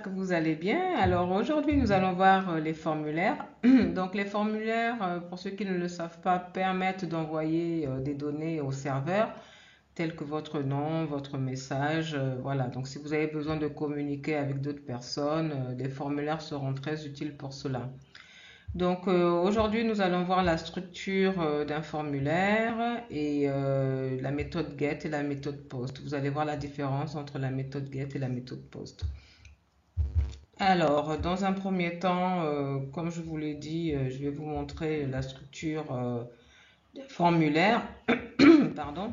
que vous allez bien. Alors aujourd'hui, nous allons voir les formulaires. Donc les formulaires, pour ceux qui ne le savent pas, permettent d'envoyer des données au serveur, telles que votre nom, votre message. Voilà, donc si vous avez besoin de communiquer avec d'autres personnes, les formulaires seront très utiles pour cela. Donc aujourd'hui, nous allons voir la structure d'un formulaire et la méthode GET et la méthode POST. Vous allez voir la différence entre la méthode GET et la méthode POST. Alors, dans un premier temps, comme je vous l'ai dit, je vais vous montrer la structure d'un formulaire. Pardon.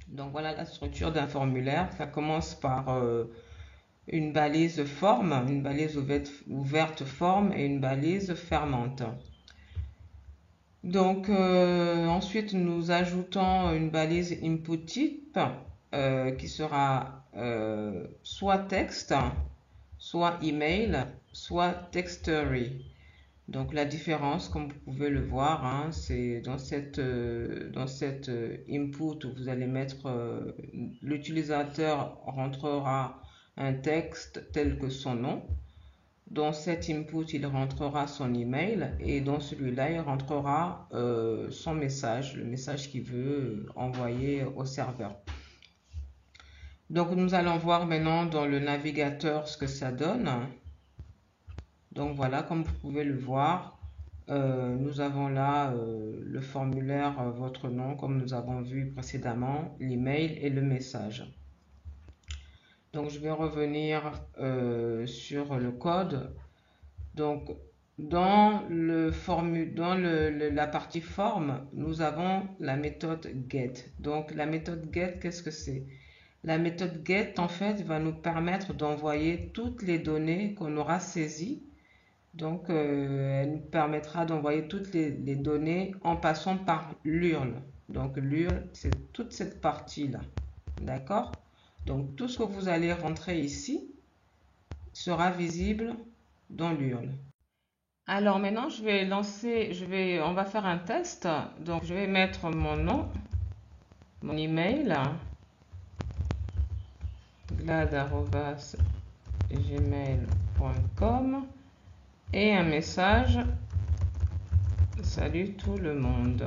Donc voilà la structure d'un formulaire. Ça commence par une balise forme, une balise ouverte forme et une balise fermante. Donc ensuite nous ajoutons une balise input type qui sera soit texte, soit email, soit textory. Donc la différence, comme vous pouvez le voir, hein, c'est dans cette input où vous allez mettre, l'utilisateur rentrera un texte tel que son nom. Dans cet input, il rentrera son email et dans celui-là, il rentrera son message, le message qu'il veut envoyer au serveur. Donc nous allons voir maintenant dans le navigateur ce que ça donne. Donc voilà, comme vous pouvez le voir, nous avons là le formulaire, votre nom, comme nous avons vu précédemment, l'email et le message. Donc je vais revenir sur le code. Donc dans la partie forme, nous avons la méthode get. Donc la méthode get, qu'est-ce que c'est? La méthode get, en fait, va nous permettre d'envoyer toutes les données qu'on aura saisies. Donc, elle nous permettra d'envoyer toutes les données en passant par l'URL. Donc, l'URL, c'est toute cette partie-là. D'accord? Donc, tout ce que vous allez rentrer ici sera visible dans l'URL. Alors, maintenant, on va faire un test. Donc, je vais mettre mon nom, mon email, glad@gmail.com et un message. Salut tout le monde.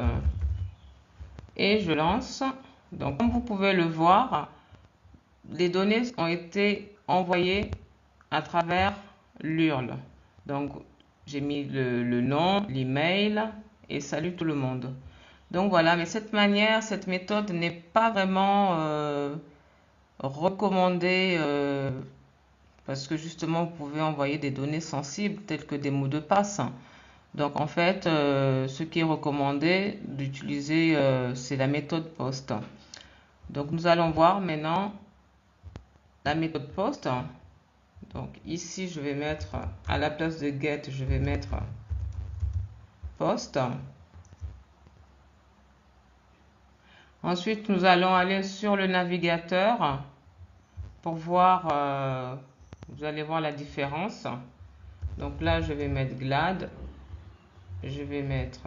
Et je lance. Donc, comme vous pouvez le voir, les données ont été envoyées à travers l'URL. Donc, j'ai mis le nom, l'email et salut tout le monde. Donc voilà, mais cette méthode n'est pas vraiment recommandée parce que justement, vous pouvez envoyer des données sensibles telles que des mots de passe. Donc en fait, ce qui est recommandé d'utiliser, c'est la méthode POST. Donc nous allons voir maintenant la méthode POST. Donc ici, je vais mettre, à la place de get, je vais mettre POST. Ensuite, nous allons aller sur le navigateur pour voir, vous allez voir la différence. Donc là, je vais mettre GLAD. Je vais mettre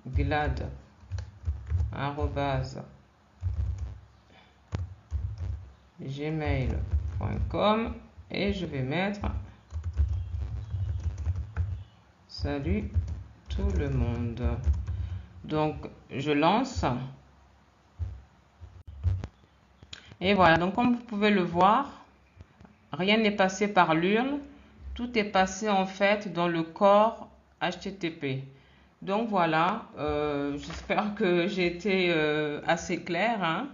glad@gmail.com et je vais mettre salut tout le monde. Donc je lance et voilà. Donc comme vous pouvez le voir, rien n'est passé par l'URL, tout est passé en fait dans le corps HTTP. Donc voilà, j'espère que j'ai été assez claire, hein.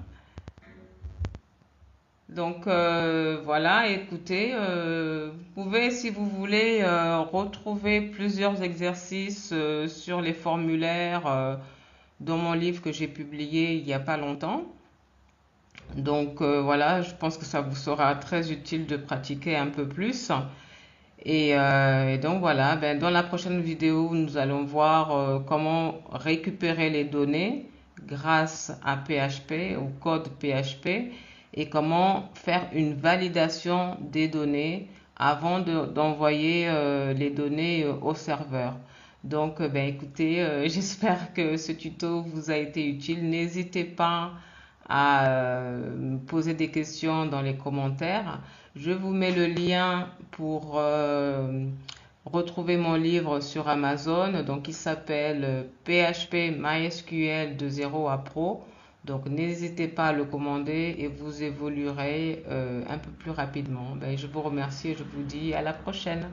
Donc voilà, écoutez, vous pouvez, si vous voulez, retrouver plusieurs exercices sur les formulaires dans mon livre que j'ai publié il n'y a pas longtemps. Donc voilà, je pense que ça vous sera très utile de pratiquer un peu plus. Et donc voilà, dans la prochaine vidéo, nous allons voir comment récupérer les données grâce à PHP, au code PHP, et comment faire une validation des données avant d'envoyer les données au serveur. Donc, écoutez, j'espère que ce tuto vous a été utile. N'hésitez pas à me poser des questions dans les commentaires. Je vous mets le lien pour retrouver mon livre sur Amazon. Donc, il s'appelle PHP MySQL de 0 à Pro. Donc, n'hésitez pas à le commander et vous évoluerez un peu plus rapidement. Ben, je vous remercie et je vous dis à la prochaine.